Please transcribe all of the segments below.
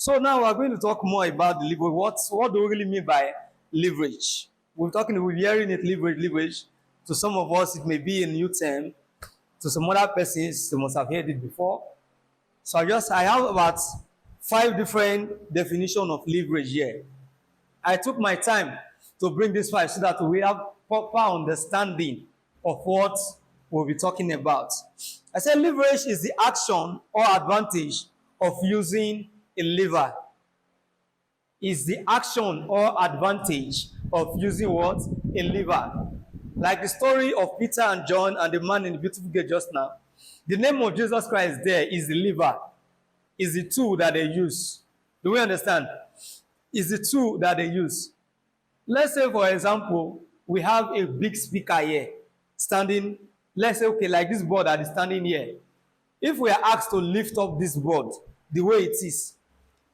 So now we're going to talk more about the leverage. What do we really mean by leverage? We're hearing it leverage. To some of us, it may be a new term. To some other persons, they must have heard it before. So I have about 5 different definitions of leverage here. I took my time to bring this 5 so that we have proper understanding of what we'll be talking about. I said leverage is the action or advantage of using a lever. Is the action or advantage of using what? A lever. Like the story of Peter and John and the man in the beautiful gate just now. The name of Jesus Christ there is the lever. Is the tool that they use. Do we understand? Is the tool that they use. Let's say, for example, we have a big speaker here standing. Let's say, okay, like this board that is standing here. If we are asked to lift up this board the way it is,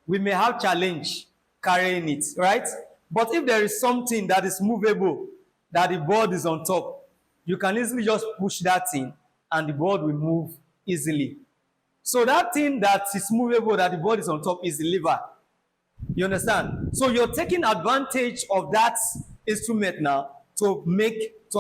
we may have challenge carrying it, right? But if there is something that is movable, that the board is on top, you can easily just push that thing and the board will move easily. So that thing that is movable, that the board is on top, is the lever. You understand? So you're taking advantage of that instrument now to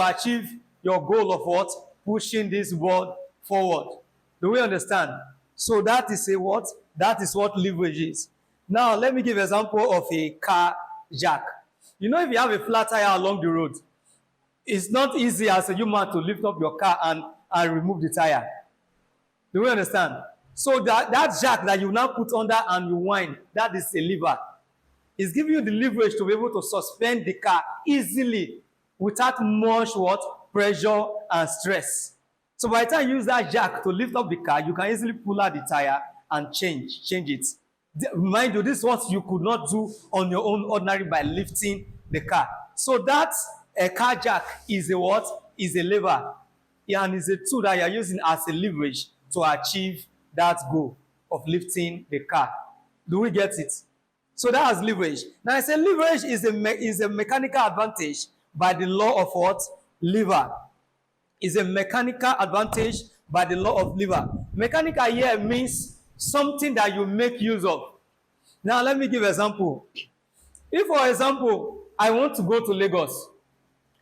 achieve your goal of what? Pushing this board forward. Do we understand? So that is a what? That is what leverage is. Now let me give an example of a car jack. You know, if you have a flat tire along the road, it's not easy as a human to lift up your car and remove the tire. Do we understand? So that jack that you now put under and you wind, that is a lever. It's giving you the leverage to be able to suspend the car easily without much what? Pressure and stress. So by the time you use that jack to lift up the car, you can easily pull out the tire and change it. Mind you, this is what you could not do on your own ordinary by lifting the car. So that a car jack is a what? Is a lever. And is a tool that you are using as a leverage to achieve that goal of lifting the car. Do we get it? So that is leverage. Now I say leverage is a mechanical advantage by the law of what? Lever. Is a mechanical advantage by the law of lever. Mechanical here means something that you make use of. Now let me give an example. If, for example, I want to go to Lagos,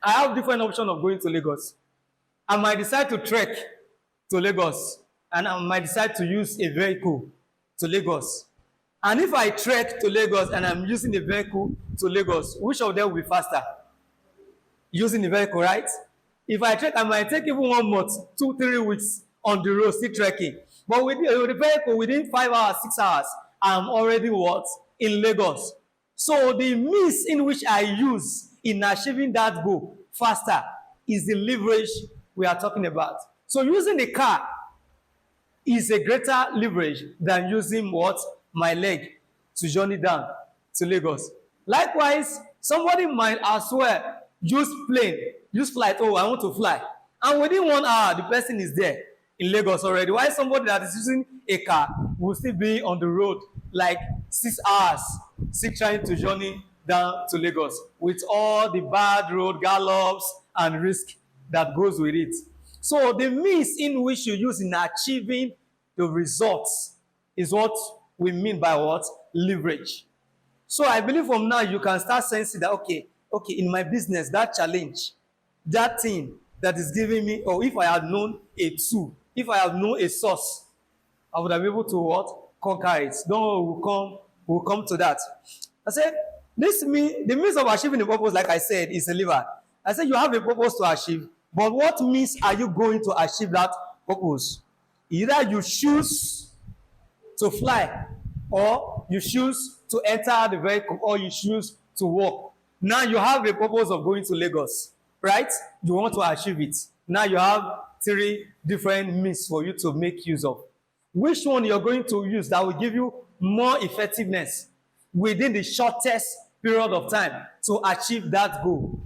I have different options of going to Lagos. I might decide to trek to Lagos, and I might decide to use a vehicle to Lagos. And if I trek to Lagos and I'm using a vehicle to Lagos, which of them will be faster? Using the vehicle, right? If I trek, I might take even 1 month, 2-3 weeks on the road still trekking. But with the vehicle, within 5 hours, 6 hours, I'm already what? In Lagos. So the means in which I use in achieving that goal faster is the leverage we are talking about. So using a car is a greater leverage than using what? My leg to journey down to Lagos. Likewise, somebody might as well use flight. Oh, I want to fly. And within 1 hour, the person is there in Lagos already. While somebody that is using a car will still be on the road like 6 hours, still trying to journey down to Lagos with all the bad road gallops and risk that goes with it. So the means in which you use in achieving the results is what we mean by what? Leverage. So I believe from now you can start sensing that okay, in my business, that challenge, that thing that is giving me, or if I had known a tool, if I have known a source, I would have been able to what? Conquer it. Don't worry, we'll come to that. I said, the means of achieving the purpose, like I said, is a lever. I said you have a purpose to achieve, but what means are you going to achieve that purpose? Either you choose to fly, or you choose to enter the vehicle, or you choose to walk. Now you have a purpose of going to Lagos, right? You want to achieve it. Now you have 3 different means for you to make use of. Which one you're going to use that will give you more effectiveness within the shortest period of time to achieve that goal?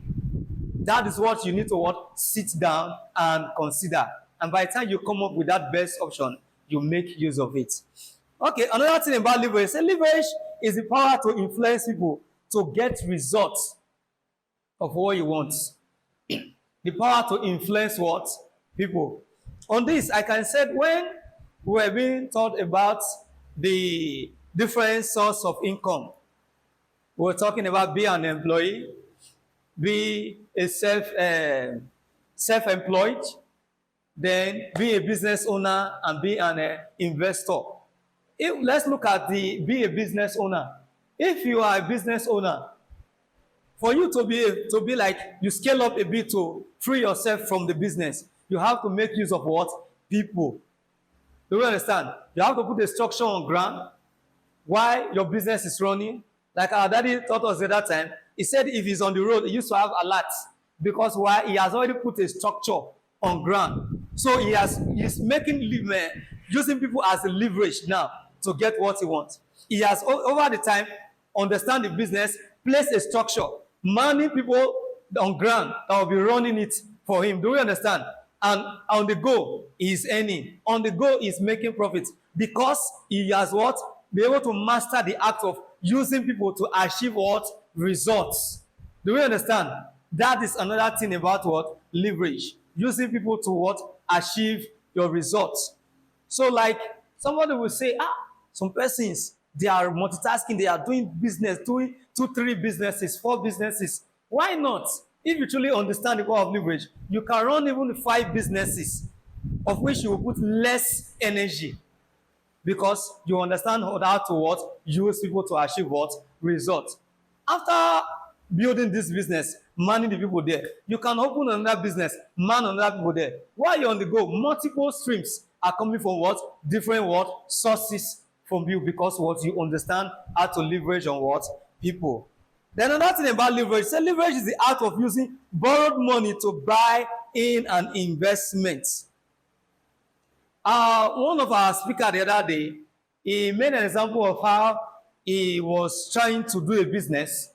That is what you need to what? Sit down and consider. And by the time you come up with that best option, you make use of it. Okay, another thing about leverage. Leverage is the power to influence people to get results of what you want. The power to influence what? People. On this, I can say when we were being taught about the different source of income. We're talking about be an employee, be a self-employed, then be a business owner, and be an investor. Let's look at be a business owner. If you are a business owner, for you to be like you scale up a bit to free yourself from the business, you have to make use of what? People. Do you understand? You have to put a structure on ground while your business is running. Like our daddy taught us at that time, he said if he's on the road, he used to have alerts because why? He has already put a structure on ground. So he's making using people as a leverage now to get what he wants. He has over the time understand the business, place a structure, manning people on ground that will be running it for him. Do you understand? And on the go, he's earning. On the go, he's making profits because he has what? Be able to master the act of using people to achieve what? Results. Do you understand? That is another thing about what? Leverage. Using people to what? Achieve your results. So like somebody will say, some persons, they are multitasking, they are doing business, doing 2, 3 businesses, 4 businesses. Why not? If you truly understand the power of leverage, you can run even 5 businesses, of which you will put less energy because you understand how to what? Use people to achieve what? Results. After building this business, manning the people there, you can open another business, man another people there. While you're on the go, multiple streams are coming from what? Different what? Sources from you because what? You understand how to leverage on what? People. Then another thing about leverage, so leverage is the art of using borrowed money to buy in an investment. One of our speakers the other day, he made an example of how he was trying to do a business.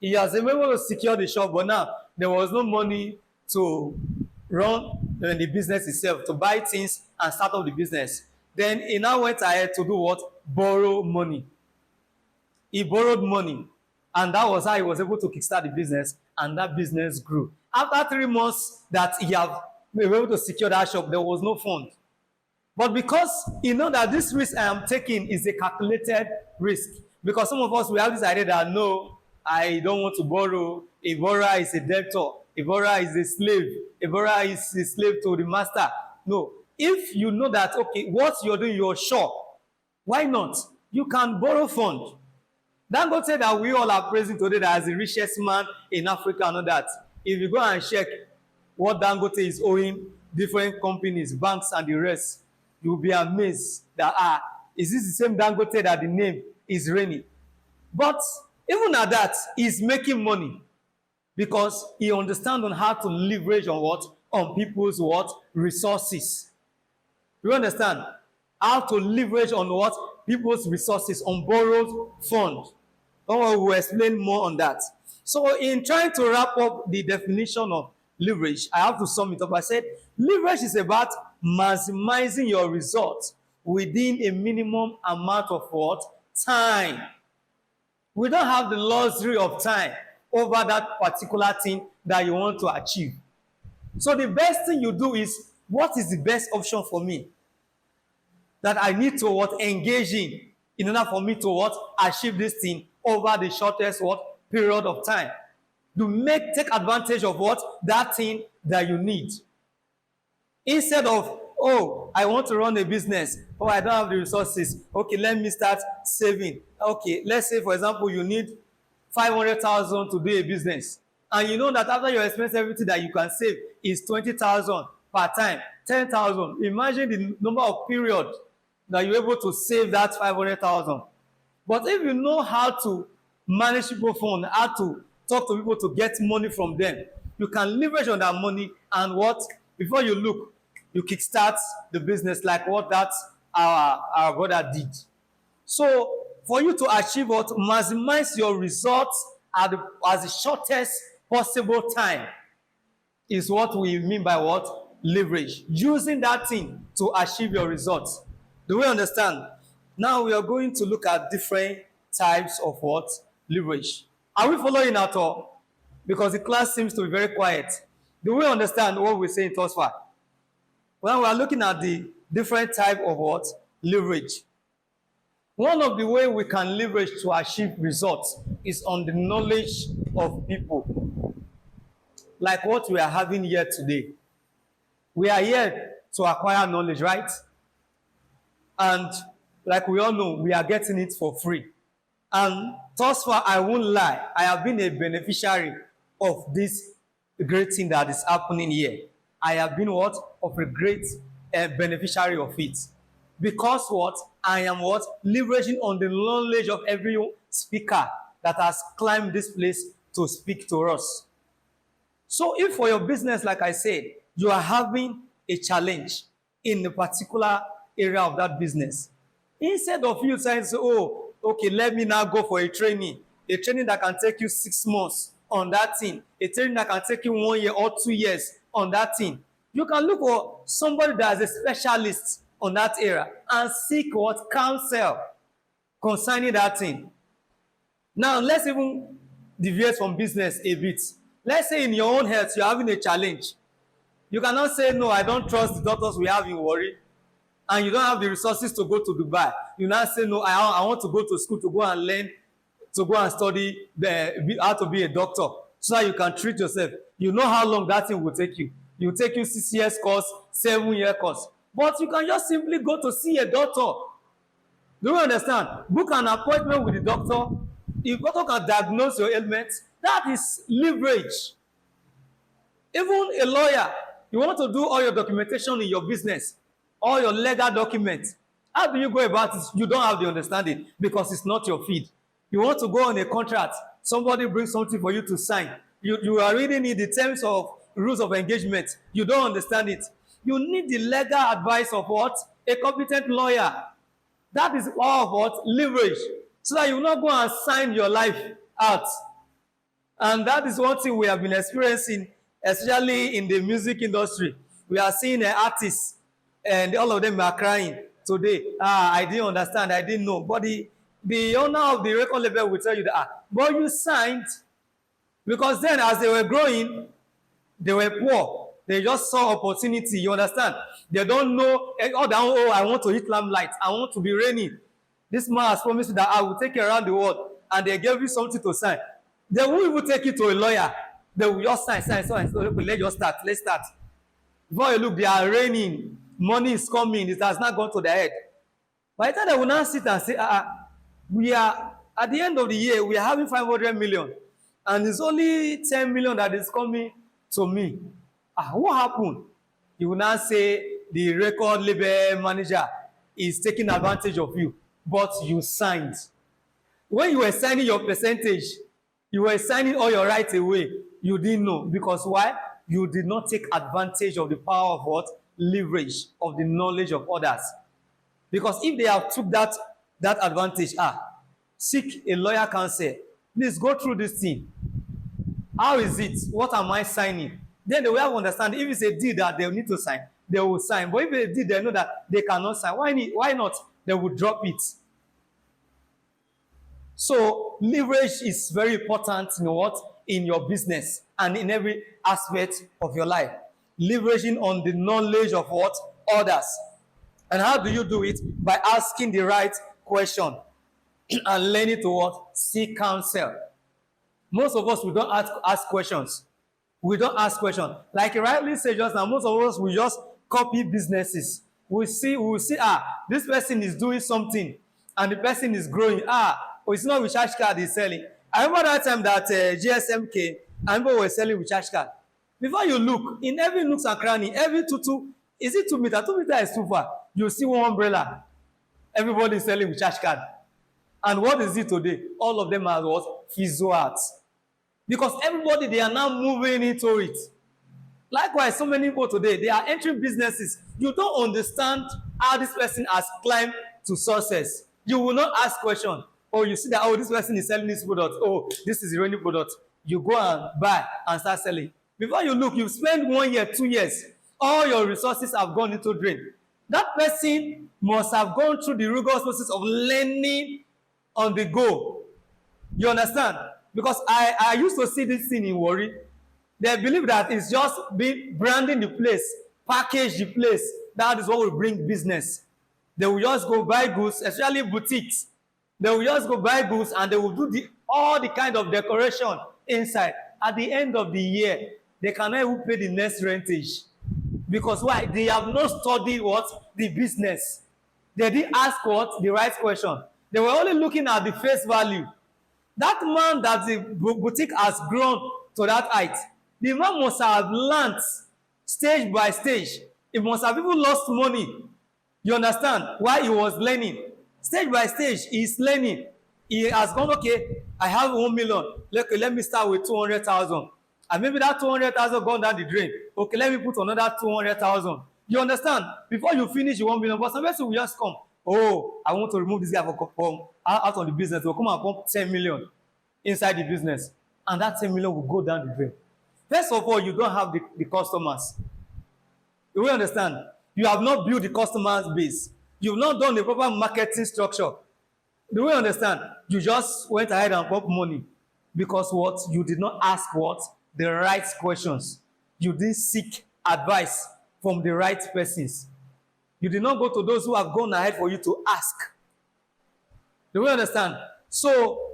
He has been able to secure the shop, but now there was no money to run the business itself, to buy things and start up the business. Then he now went ahead to do what? Borrow money. He borrowed money. And that was how he was able to kickstart the business, and that business grew. After 3 months that he had been able to secure that shop, there was no fund. But because you know that this risk I am taking is a calculated risk, because some of us, we have this idea that no, I don't want to borrow. A borrower is a debtor. A borrower is a slave. A borrower is a slave to the master. No. If you know that, okay, what you're doing, you're sure, why not? You can borrow fund. Dangote that we all are praising today that as the richest man in Africa and all that, if you go and check what Dangote is owing different companies, banks and the rest, you will be amazed that, is this the same Dangote that the name is raining? But even at that, he's making money because he understands on how to leverage on what? On people's what? Resources. You understand? How to leverage on what? People's resources, on borrowed funds. Someone will explain more on that. So in trying to wrap up the definition of leverage, I have to sum it up. I said, leverage is about maximizing your results within a minimum amount of what? Time. We don't have the luxury of time over that particular thing that you want to achieve. So the best thing you do is, what is the best option for me that I need to what? Engage in order for me to what? Achieve this thing over the shortest what? Period of time. To take advantage of what? That thing that you need. Instead of, oh, I want to run a business, oh, I don't have the resources. Okay, let me start saving. Okay, let's say, for example, you need 500,000 to do a business. And you know that after your expense, everything that you can save is 20,000 per time, 10,000. Imagine the number of periods that you're able to save that 500,000. But if you know how to manage people's phone, how to talk to people to get money from them, you can leverage on that money and what? Before you look, you kickstart the business like what that our brother did. So for you to achieve what? Maximize your results as the shortest possible time is what we mean by what? Leverage. Using that thing to achieve your results. Do we understand? Now we are going to look at different types of what? Leverage. Are we following at all? Because the class seems to be very quiet. Do we understand what we're saying thus far? Well, we are looking at the different type of what? Leverage. One of the way we can leverage to achieve results is on the knowledge of people, like what we are having here today. We are here to acquire knowledge, right? And like we all know, we are getting it for free. And thus far, I won't lie, I have been a beneficiary of this great thing that is happening here. I have been what? Of a great beneficiary of it. Because what? I am what? Leveraging on the knowledge of every speaker that has climbed this place to speak to us. So if for your business, like I said, you are having a challenge in a particular area of that business, instead of you saying, oh, okay, let me now go for a training that can take you 6 months on that thing, a training that can take you 1 year or 2 years on that thing, you can look for somebody that is a specialist on that area and seek what? Counsel concerning that thing. Now, let's even deviate from business a bit. Let's say in your own health, you're having a challenge. You cannot say, no, I don't trust the doctors we have in Warri, and you don't have the resources to go to Dubai. You now say, no, I want to go to school to go and learn, to go and study how to be a doctor so that you can treat yourself. You know how long that thing will take you. It will take you 6 years course, 7-year course. But you can just simply go to see a doctor. Do you understand? Book an appointment with the doctor. If the doctor can diagnose your ailments, that is leverage. Even a lawyer, you want to do all your documentation in your business, all your legal documents. How do you go about it? You don't have the understanding because it's not your field. You want to go on a contract, somebody brings something for you to sign. You are reading in the terms of rules of engagement. You don't understand it. You need the legal advice of what? A competent lawyer. That is all of what? Leverage. So that you will not go and sign your life out. And that is one thing we have been experiencing, especially in the music industry. We are seeing artists, and all of them are crying today. I didn't understand, I didn't know. But the owner of the record label will tell you that, but you signed. Because then, as they were growing, they were poor. They just saw opportunity, you understand? They don't know, oh, I want to hit lamplight. I want to be reigning. This man has promised you that I will take you around the world, and they gave you something to sign. They won't even take you to a lawyer. They will just sign. Let's just start. Let's start. Before you look, they are raining. Money is coming. It has not gone to their head. By the time they will now sit and say, we are, at the end of the year, we are having 500 million. And it's only 10 million that is coming to me. What happened? You will now say the record label manager is taking advantage of you. But you signed. When you were signing your percentage, you were signing all your rights away. You didn't know. Because why? You did not take advantage of the power of what? Leverage, of the knowledge of others. Because if they have took that advantage, seek a lawyer counsel. Please go through this thing. How is it? What am I signing? Then they will have understand. If it's a deal that they need to sign, they will sign. But if it's a deal they know that they cannot sign, why not? They will drop it. So leverage is very important in your business and in every aspect of your life. Leveraging on the knowledge of what? Others. And how do you do it? By asking the right question and learning to what? Seek counsel. Most of us, we don't ask questions. We don't ask questions. Like you rightly said just now, most of us, we just copy businesses. We will see, this person is doing something and the person is growing. It's not recharge card he's selling. I remember that time that GSM came and people were selling recharge card. Before you look, in every nooks and cranny, every is it 2 meters? 2 meters is too far. You see one umbrella. Everybody is selling recharge card. And what is it today? All of them are what? Physio arts. Because everybody, they are now moving into it. Likewise, so many people today, they are entering businesses. You don't understand how this person has climbed to success. You will not ask questions. Or you see that, this person is selling this product. This is the running product. You go and buy and start selling. Before you look, you spend 1 year, 2 years. All your resources have gone into drain. That person must have gone through the rigorous process of learning on the go. You understand? Because I used to see this thing in Warri. They believe that it's just branding the place, package the place. That is what will bring business. They will just go buy goods, especially boutiques. They will just go buy goods and they will do all the kind of decoration inside. At the end of the year, they cannot even pay the next rentage. Because why? They have not studied what? The business. They didn't ask what? The right question. They were only looking at the face value. That man that the boutique has grown to that height, the man must have learnt stage by stage. He must have even lost money. You understand? Why he was learning. Stage by stage, he is learning. He has gone, okay, I have 1 million. Okay, let me start with 200,000. And maybe that 200,000 gone down the drain. Okay, let me put another 200,000. You understand? Before you finish 1 million, but some person will just come. Oh, I want to remove this guy from out of the business. They'll come and pump 10 million inside the business. And that 10 million will go down the drain. First of all, you don't have the customers. You will understand? You have not built the customers base. You've not done the proper marketing structure. Do we understand? You just went ahead and pump money because what? You did not ask what? The right questions. You didn't seek advice from the right persons. You did not go to those who have gone ahead for you to ask. Do we understand? So,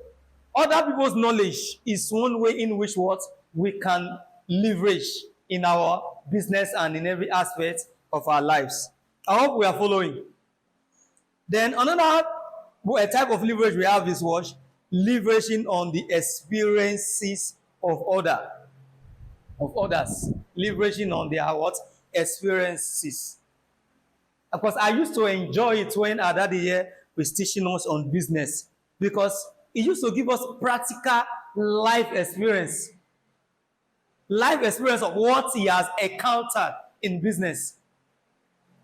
other people's knowledge is one way in which what? We can leverage in our business and in every aspect of our lives. I hope we are following. Then another type of leverage we have is what? Leveraging on the experiences of others. Leveraging on their what? Experiences. Of course, I used to enjoy it when our daddy here was teaching us on business because he used to give us practical life experience. Life experience of what he has encountered in business.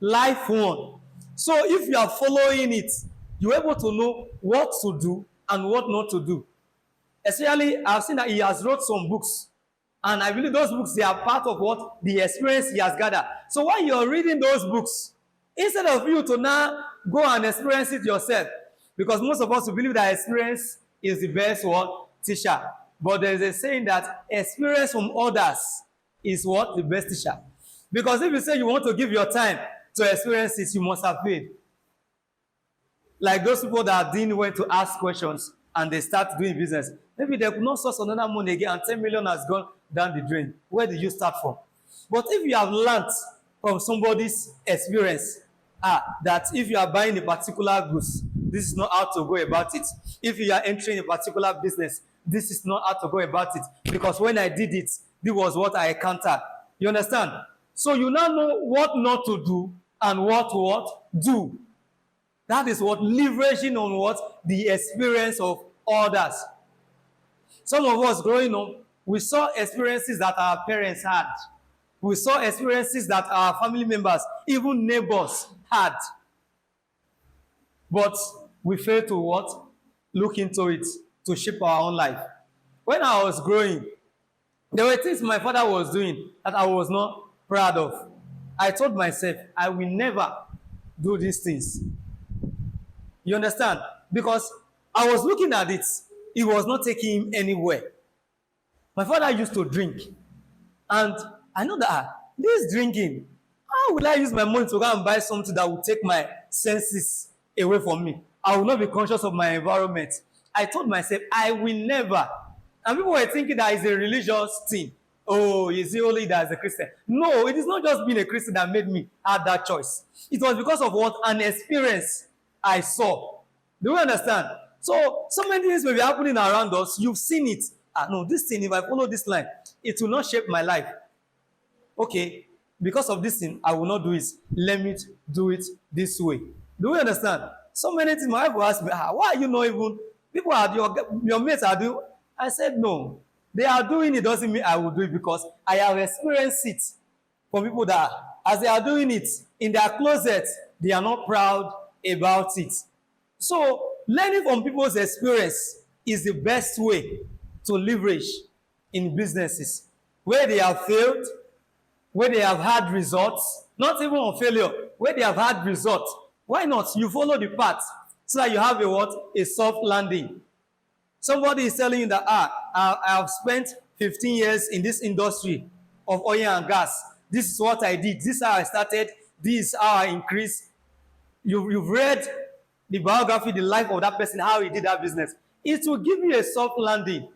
Life one. So if you are following it, you're able to know what to do and what not to do. Especially, I've seen that he has wrote some books. And I believe those books, they are part of what? The experience he has gathered. So when you're reading those books, instead of you to now go and experience it yourself, because most of us believe that experience is the best what? Teacher. But there is a saying that experience from others is what? The best teacher. Because if you say you want to give your time to experience it, you must have faith. Like those people that didn't want to ask questions and they start doing business. Maybe they could not source another money again and 10 million has gone down the drain. Where did you start from? But if you have learned from somebody's experience, that if you are buying a particular goods, this is not how to go about it. If you are entering a particular business, this is not how to go about it. Because when I did it, this was what I encountered. You understand? So you now know what not to do and what do. That is what leveraging on what? The experience of others. Some of us growing up, we saw experiences that our parents had. We saw experiences that our family members, even neighbors, had. But we failed to what? Look into it to shape our own life. When I was growing, there were things my father was doing that I was not proud of. I told myself, I will never do these things. You understand? Because I was looking at it, it was not taking him anywhere. My father used to drink. And I know that this drinking, how will I use my money to go and buy something that will take my senses away from me? I will not be conscious of my environment. I told myself, I will never. And people were thinking that it's a religious thing. Oh, is he only that as a Christian? No, it is not just being a Christian that made me have that choice. It was because of what? An experience I saw. Do you understand? So many things may be happening around us. You've seen it. No, this thing, if I follow this line, it will not shape my life. Okay, because of this thing, I will not do it. Let me do it this way. Do you understand? So many things, my wife will ask me, why are you not even, people are, your mates are doing, I said, no. They are doing it doesn't mean I will do it because I have experienced it from people that, as they are doing it in their closet, they are not proud about it. So, learning from people's experience is the best way to leverage in businesses. Where they have failed, where they have had results, not even on failure, where they have had results. Why not? You follow the path so that you have a what? A soft landing. Somebody is telling you that, I have spent 15 years in this industry of oil and gas. This is what I did. This is how I started. This is how I increased. you've read the biography, the life of that person, how he did that business. It will give you a soft landing.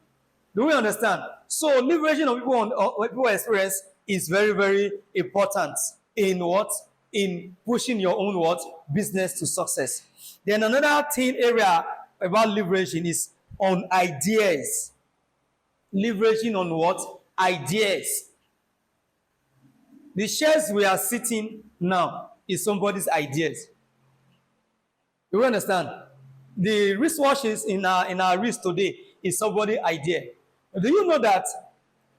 Do we understand? So leveraging on people experience is very, very important in what? In pushing your own what? Business to success. Then another thing area about leveraging is on ideas. Leveraging on what? Ideas. The shares we are sitting now is somebody's ideas. Do you understand? The wristwatches in our wrist today is somebody's idea. Do you know that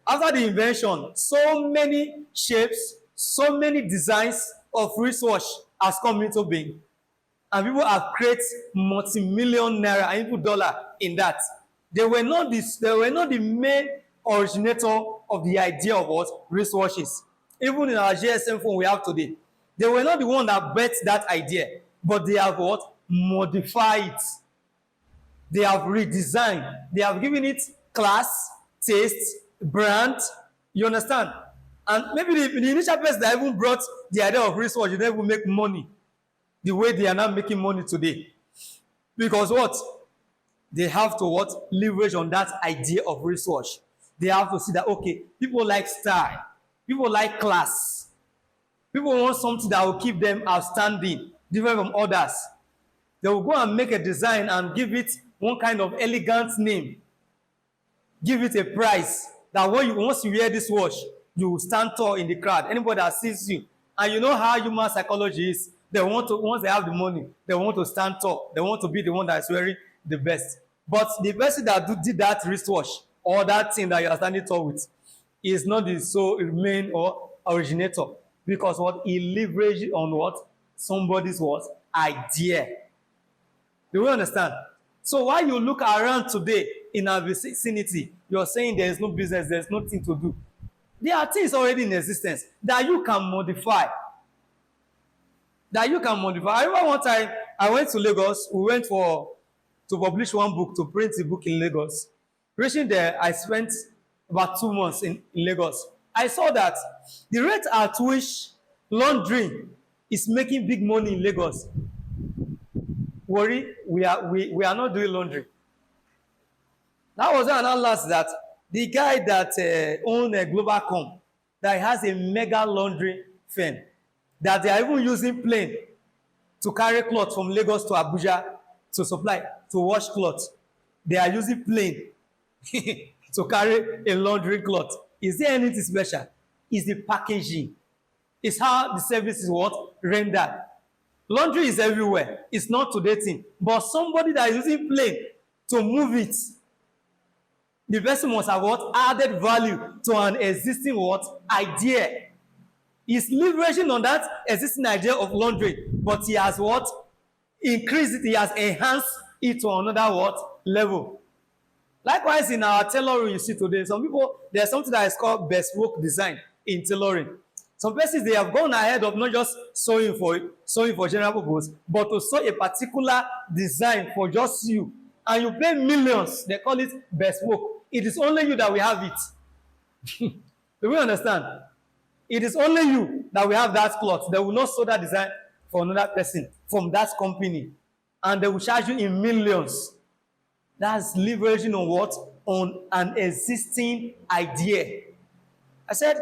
after the invention, so many shapes, so many designs of wristwatch has come into being, and people have created multi-million naira and even dollar in that. They were not the main originator of the idea of what wristwatches. Even in our GSM phone we have today, they were not the one that bet that idea, but they have what? Modified it. They have redesigned. They have given it class, taste, brand. You understand? And maybe the initial person that even brought the idea of wristwatch, they never make money the way they are now making money today. Because what? They have to what? Leverage on that idea of wristwatch. They have to see that, okay, people like style. People like class. People want something that will keep them outstanding, different from others. They will go and make a design and give it one kind of elegant name. Give it a price that once you wear this watch, you will stand tall in the crowd. Anybody that sees you, and you know how human psychology is, they want to, once they have the money, they want to stand tall. They want to be the one that is wearing the best. But the person that did that wristwatch or that thing that you are standing tall with is not the sole main or originator, because what? He leveraged on what? Somebody's what? Idea. Do we understand? So while you look around today in our vicinity, you're saying there is no business, there's nothing to do. There are things already in existence that you can modify. I remember one time I went to Lagos. We went to publish one book, to print a book in Lagos. Reaching there, I spent about 2 months in Lagos. I saw that the rate at which laundry is making big money in Lagos. Worry, we are not doing laundry. That was an last that the guy that owned a Globalcom, that has a mega laundry firm, that they are even using plane to carry cloth from Lagos to Abuja to supply, to wash cloth. They are using plane to carry a laundry cloth. Is there anything special? It's the packaging. It's how the service is what? Rendered. Laundry is everywhere. It's not today thing. But somebody that is using plane to move it, the person must have what? Added value to an existing what? Idea. He's leveraging on that existing idea of laundry, but he has what? Increased it. He has enhanced it to another what? Level. Likewise, in our tailoring, you see today, some people, there's something that is called bespoke design in tailoring. Some places, they have gone ahead of not just sewing for general purpose, but to sew a particular design for just you. And you pay millions. They call it bespoke. It is only you that will have it. Do we understand? It is only you that will have that cloth. They will not sew that design for another person from that company. And they will charge you in millions. That's leveraging on what? On an existing idea. I said,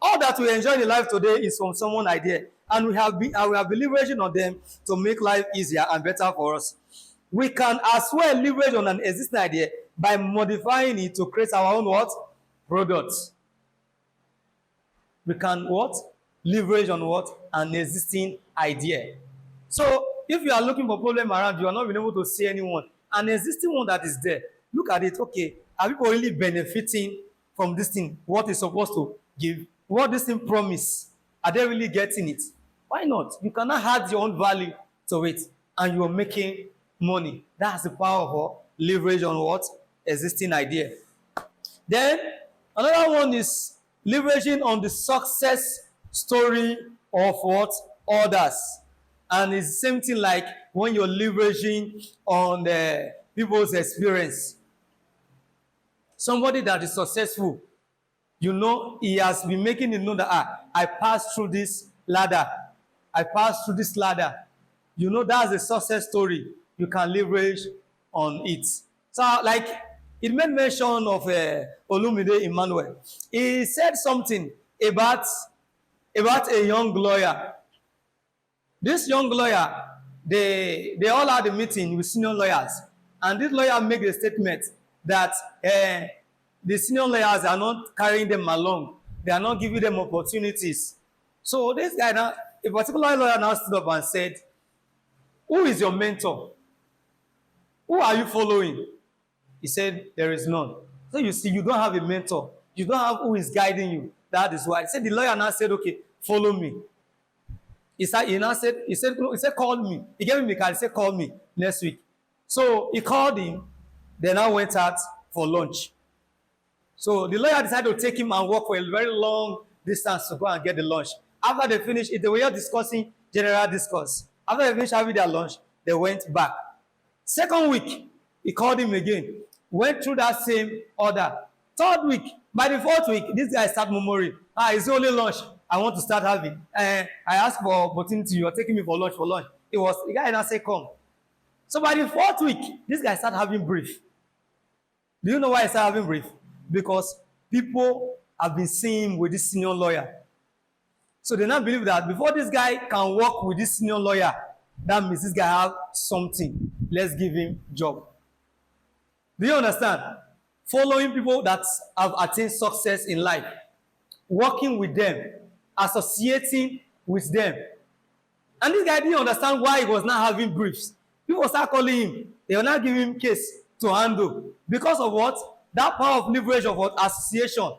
all that we enjoy in life today is from someone's idea. And we have been leveraging on them to make life easier and better for us. We can as well leverage on an existing idea by modifying it to create our own what? Products. We can what? Leverage on what? An existing idea. So if you are looking for problem around, you are not being able to see anyone. An existing one that is there, look at it. Okay, are people really benefiting from this thing? What is supposed to give? What this thing promise? Are they really getting it? Why not? You cannot add your own value to it, and you are making money. That's the power of leverage on what? Existing idea. Then another one is leveraging on the success story of what? Others. And it's the same thing like when you're leveraging on the people's experience. Somebody that is successful, you know, he has been making it known that I passed through this ladder. I passed through this ladder. you know that's a success story you can leverage on it. So like it made mention of Olumide Emmanuel. He said something about a young lawyer. This young lawyer, they all had a meeting with senior lawyers, and this lawyer made a statement that the senior lawyers are not carrying them along. They are not giving them opportunities. So this guy now, a particular lawyer now stood up and said, "Who is your mentor? Who are you following?" He said, "There is none." So you see, you don't have a mentor. You don't have who is guiding you. That is why. He said, the lawyer now said, "Okay, follow me." He said, call me. He gave him the card. He said, call me next week. So he called him. They now went out for lunch. So the lawyer decided to take him and walk for a very long distance to go and get the lunch. After they finished, they were discussing general discourse. After they finished having their lunch, they went back. Second week, he called him again. Went through that same order. Third week, by the fourth week, this guy started murmuring, it's only lunch I want to start having. I asked for opportunity, you are taking me for lunch. The guy now said, come. So by the fourth week, this guy started having brief. Do you know why he started having brief? Because people have been seeing him with this senior lawyer. So they now believe that before this guy can work with this senior lawyer, that means this guy have something. Let's give him job. Do you understand? Following people that have attained success in life, working with them, associating with them. And this guy didn't understand why he was not having briefs. People start calling him. They will not give him case to handle. Because of what? That power of leverage of what? Association.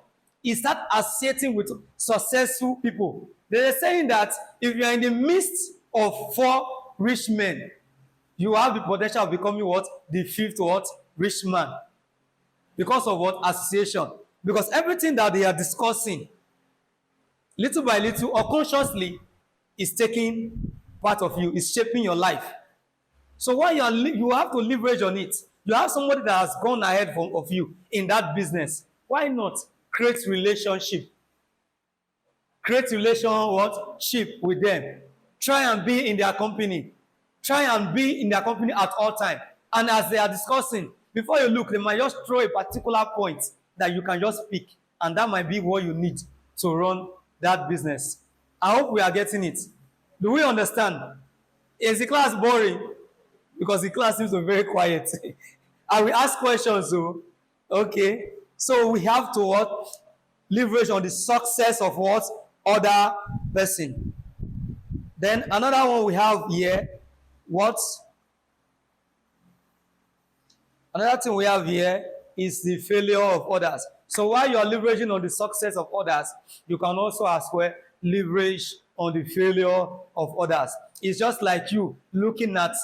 He start associating with successful people. They are saying that if you are in the midst of 4 rich men, you have the potential of becoming what? The 5th what? Rich man. Because of what? Association. Because everything that they are discussing, little by little, unconsciously, is taking part of you, is shaping your life. So while you have to leverage on it, you have somebody that has gone ahead of you in that business. Why not create relationship? Create relationship with them. Try and be in their company. Try and be in their company at all time. And as they are discussing, before you look, they might just throw a particular point that you can just pick, and that might be what you need to run that business. I hope we are getting it. Do we understand? Is the class boring? Because the class seems to be very quiet. I will ask questions, so okay. So we have to what? Leverage on the success of what? Other person. Then another one we have here, what? Another thing we have here is the failure of others. So while you are leveraging on the success of others, you can also as well leverage on the failure of others. It's just like you looking at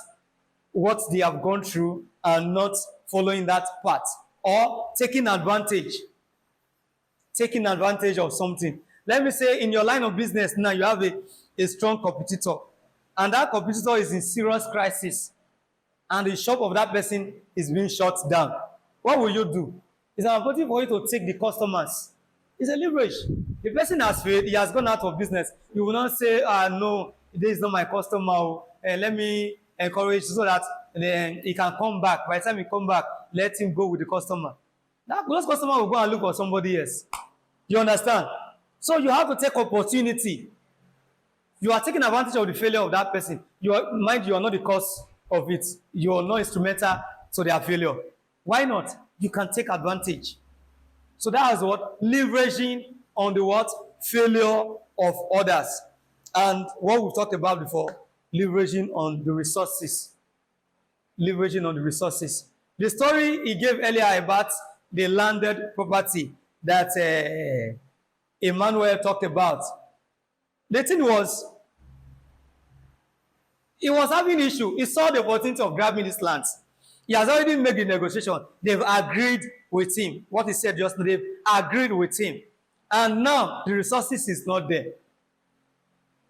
what they have gone through and not following that path, or taking advantage of something. Let me say in your line of business now, you have a strong competitor, and that competitor is in serious crisis, and the shop of that person is being shut down. What will you do? It's an opportunity for you to take the customers. It's a leverage. The person has failed, he has gone out of business. You will not say, no, this is not my customer. Let me encourage so that he can come back. By the time he come back, let him go with the customer. Those customers will go and look for somebody else. You understand? So you have to take opportunity. You are taking advantage of the failure of that person. You are not the cause of it. You are not instrumental to their failure. Why not? You can take advantage. So that is what? Leveraging on the what? Failure of others. And what we've talked about before, leveraging on the resources. Leveraging on the resources. The story he gave earlier about the landed property that Emmanuel talked about. The thing was, he was having issue. He saw the opportunity of grabbing these lands. He has already made the negotiation. They've agreed with him. What he said just now, they've agreed with him. And now the resources is not there.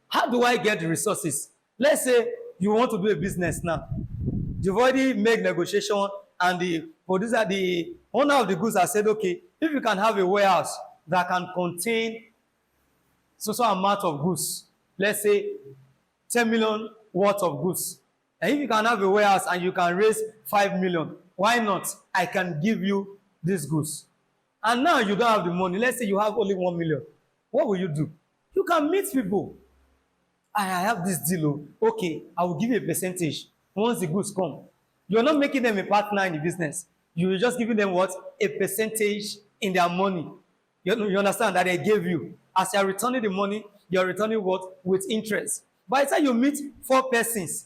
How do I get the resources? Let's say you want to do a business now. You've already made negotiation, and the producer, the owner of the goods has said, okay, if you can have a warehouse that can contain so amount of goods, let's say 10 million worth of goods. And if you can have a warehouse and you can raise 5 million, why not? I can give you these goods. And now you don't have the money. Let's say you have only 1 million. What will you do? You can meet people. I have this deal. Okay, I will give you a percentage once the goods come. You're not making them a partner in the business. You're just giving them what? A percentage in their money. You understand that they gave you. As you're returning the money, you're returning what? With interest. By the time you meet 4 persons,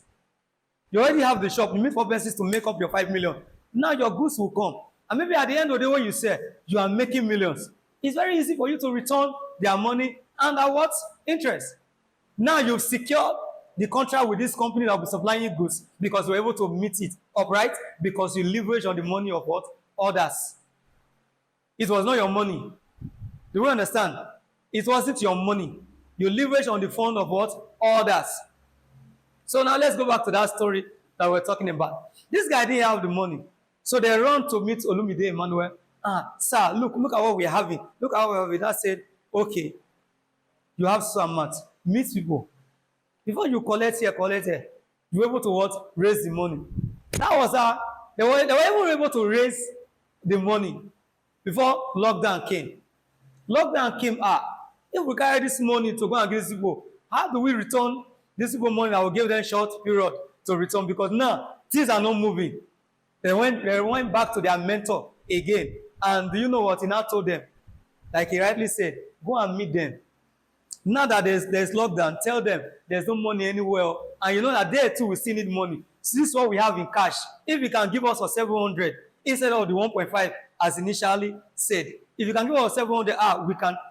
you already have the shop. You meet 4 persons to make up your 5 million. Now your goods will come. And maybe at the end of the day when you say you are making millions, it's very easy for you to return their money and at what? Interest. Now you've secured the contract with this company that will be supplying you goods because you're able to meet it up, right? Because you leverage on the money of what? Others. It was not your money. Do you understand? It wasn't your money. You leverage on the fund of what? Others. So now let's go back to that story that we're talking about. This guy didn't have the money. So they run to meet Olumide Emmanuel. Sir, look at what we're having. Look at what we're having. That said, okay, you have so much. Meet people. Before you collect here, you're able to what? Raise the money. That was how they were even able to raise the money before lockdown came. Lockdown came, if we carry this money to go and give these people, how do we return these people money that will give them short period to return? Because now things are not moving. They went back to their mentor again. And do you know what he now told them? Like he rightly said, go and meet them. Now that there's lockdown, tell them there's no money anywhere. And you know that they too will still need money. So this is what we have in cash. If you can give us for 700 instead of the 1.5 as initially said, if you can give us 700,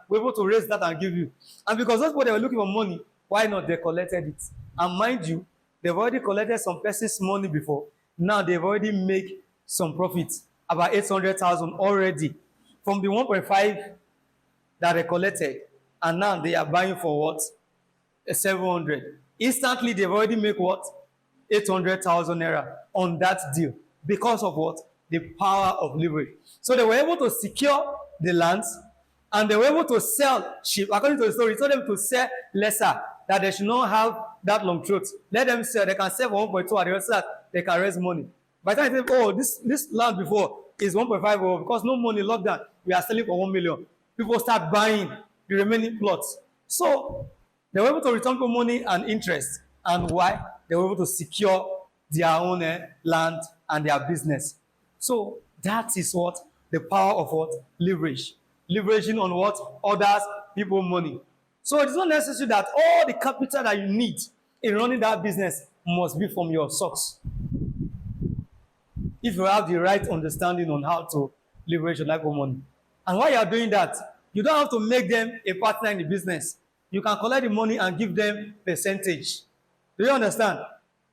we're able to raise that and give you. And because those people they were looking for money, why not? They collected it. And mind you, they've already collected some person's money before. Now they've already made some profits, about 800,000 already from the 1.5 that they collected. And now they are buying for what? 700. Instantly, they've already made what? 800,000 naira on that deal. Because of what? The power of leverage. So they were able to secure the lands and they were able to sell cheap. According to the story, he told them to sell lesser, that they should not have that long throat. Let them sell. They can sell for 1.2 and the rest of that, they can raise money. By the time they say, this land before is 1.5 because no money lockdown, we are selling for 1 million. People start buying the remaining plots. So they were able to return for money and interest. And why? They were able to secure their own land and their business. So that is what the power of what? Leverage. Leveraging on what? Others, people, money. So it's not necessary that all the capital that you need in running that business must be from your source. If you have the right understanding on how to leverage your life of money. And while you are doing that, you don't have to make them a partner in the business. You can collect the money and give them percentage. Do you understand?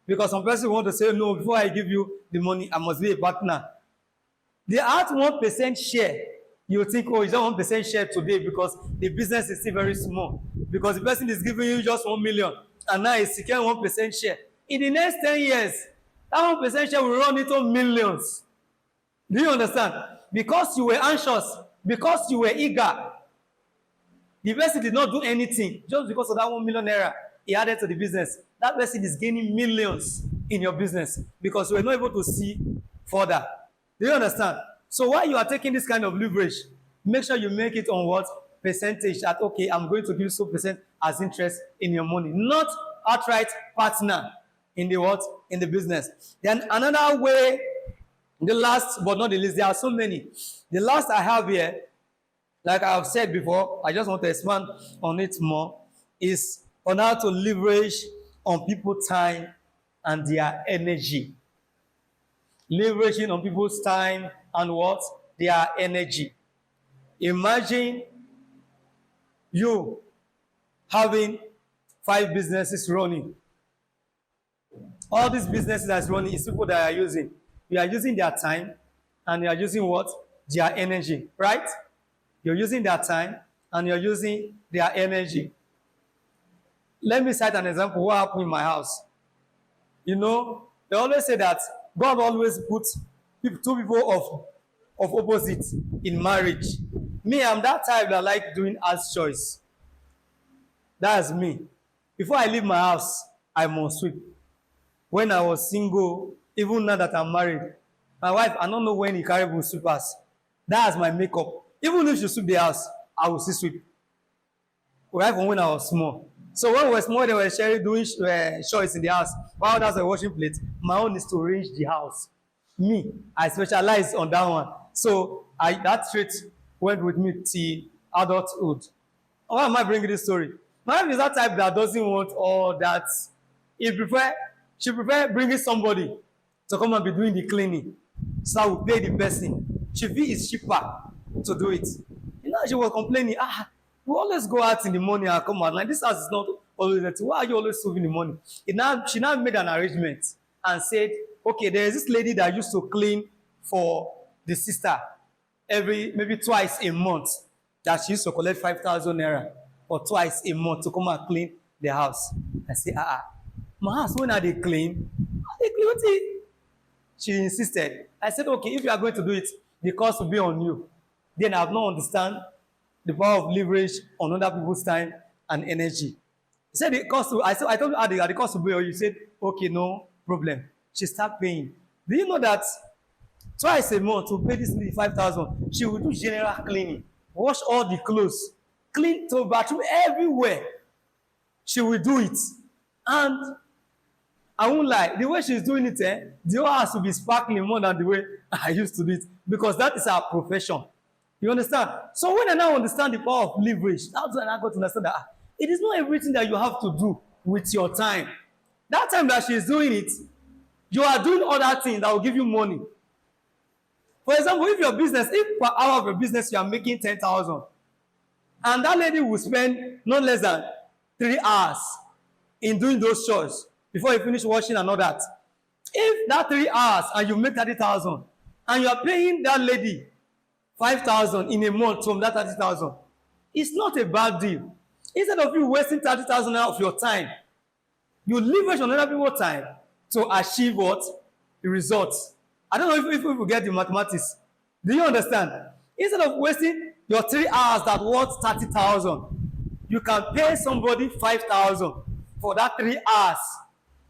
Because some person want to say, no, before I give you the money, I must be a partner. They add 1% share. You think, oh, it's not 1% share today because the business is still very small. Because the person is giving you just 1 million and now he's securing 1% share. In the next 10 years, that 1% share will run into millions. Do you understand? Because you were anxious, because you were eager, the person did not do anything just because of that 1 million naira he added to the business. That person is gaining millions in your business because you were not able to see further. Do you understand? So while you are taking this kind of leverage, make sure you make it on what? Percentage. That, okay, I'm going to give you so percent as interest in your money. Not outright partner in the what? In the business. Then another way, the last but not the least, there are so many. The last I have here, like I have said before, I just want to expand on it more, is on how to leverage on people's time and their energy. Leveraging on people's time and what? Their energy. Imagine you having 5 businesses running. All these businesses that's running is people that are using. You are using their time and you are using what? Their energy, right? You're using their time and you're using their energy. Let me cite an example. What happened in my house? You know, they always say that God always puts 2 people of opposites in marriage. Me, I'm that type that like doing as choice. That's me. Before I leave my house, I must sweep. When I was single, even now that I'm married, my wife, I don't know when he carry both sweepers. That's my makeup. Even if she sweep the house, I will still sweep. Right from when I was small. So when we were small, they were sharing doing chores in the house. While others were washing plates, my own is to arrange the house. Me, I specialize on that one. So that trait went with me till adulthood. Why am I bringing this story? My wife is that type that doesn't want all that. She prefer bringing somebody to come and be doing the cleaning. So I will pay the person. She feel it's cheaper to do it. You know, she was complaining, we always go out in the morning and come out. Like, this house is not always dirty. Why are you always moving in the morning? She now made an arrangement and said, okay, there is this lady that used to clean for the sister maybe twice a month, that she used to collect 5,000 naira or twice a month to come and clean the house. I say, my house, when are they clean? Are they clean? What is it? She insisted. I said, okay, if you are going to do it, the cost will be on you. Then I have not understand the power of leverage on other people's time and energy. He said the cost will, I told you the cost will be on you. Said, okay, no problem. She start paying. Do you know that twice a month to pay this lady 5,000, she will do general cleaning, wash all the clothes, clean the bathroom everywhere. She will do it. And I won't lie, the way she's doing it, the whole house will be sparkling more than the way I used to do it, because that is our profession. You understand? So when I now understand the power of leverage, that's when I got to understand that it is not everything that you have to do with your time. That time that she's doing it, you are doing other things that will give you money. For example, if per hour of your business you are making 10,000, and that lady will spend not less than 3 hours in doing those chores before you finish washing and all that. If that 3 hours and you make 30,000, and you are paying that lady 5,000 in a month from that 30,000, it's not a bad deal. Instead of you wasting 30,000 of your time, you leverage on other people's time to achieve what? The results. I don't know if you get the mathematics. Do you understand? Instead of wasting your 3 hours that worth 30,000, you can pay somebody 5,000 for that 3 hours,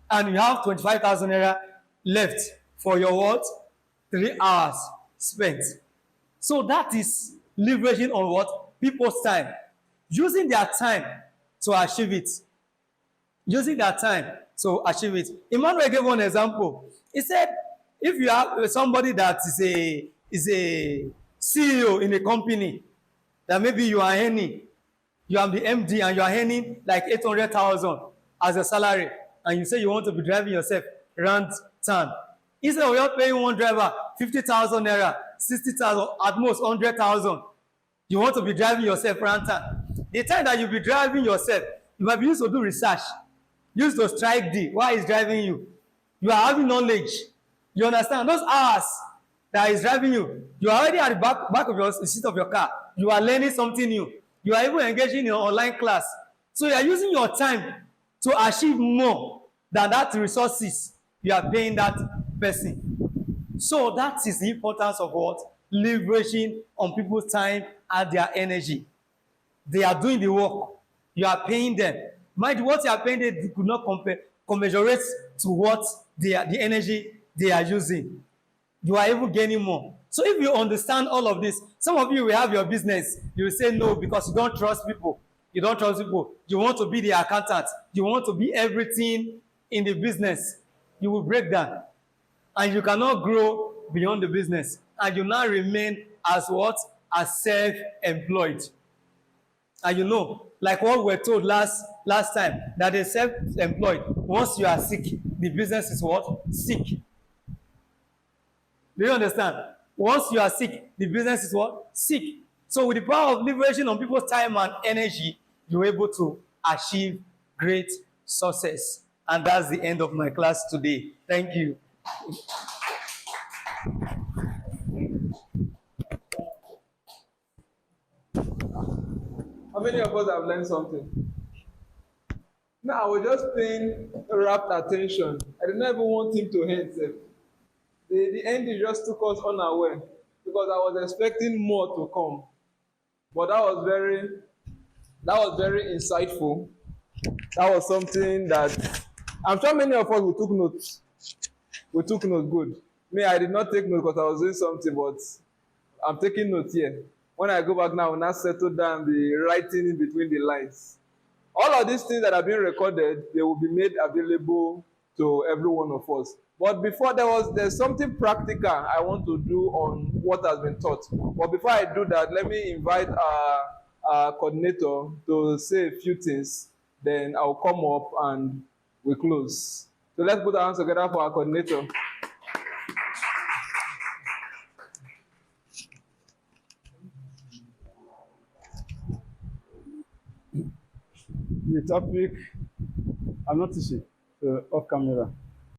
and you have 25,000 naira left for your what? 3 hours spent. So that is leveraging on what? People's time. Using their time to achieve it. Using their time to achieve it. Emmanuel gave one example. He said, if you have somebody that is a CEO in a company, that maybe you are earning, you are the MD and you are earning like 800,000 as a salary, and you say you want to be driving yourself around town. Instead of you paying one driver 50,000 naira, 60,000, at most 100,000, you want to be driving yourself around town. The time that you be driving yourself, you might be used to do research, used to strike D. Why is driving you? You are having knowledge. You understand? Those hours that is driving you, you are already at the back of the seat of your car. You are learning something new. You are even engaging in your online class. So you are using your time to achieve more than that resources you are paying that person. So that is the importance of what? Leveraging on people's time and their energy. They are doing the work. You are paying them. Mind what you are paying them could not commensurate to what the energy they are using. You are even gaining more. So if you understand all of this, some of you will have your business. You will say no because you don't trust people. You don't trust people. You want to be the accountant. You want to be everything in the business. You will break down. And you cannot grow beyond the business. And you now remain as what? As self-employed. And you know, like what we were told last time, that a self-employed, once you are sick, the business is what? Sick. Do you understand? Once you are sick, the business is what? Sick. So with the power of leveraging on people's time and energy, you're able to achieve great success. And that's the end of my class today. Thank you. How many of us have learned something? Now, I was just paying rapt attention. I did not even want him to end. The ending just took us unaware because I was expecting more to come. But that was very insightful. That was something that I'm sure many of us we took notes. We took notes good. Me, I did not take notes because I was doing something, but I'm taking notes here. When I go back now, I will not settle down the writing in between the lines. All of these things that are being recorded, they will be made available to every one of us. But before there's something practical I want to do on what has been taught. But before I do that, let me invite our coordinator to say a few things. Then I'll come up and we close. So let's put our hands together for our coordinator. The topic, I'm not teaching, so off camera.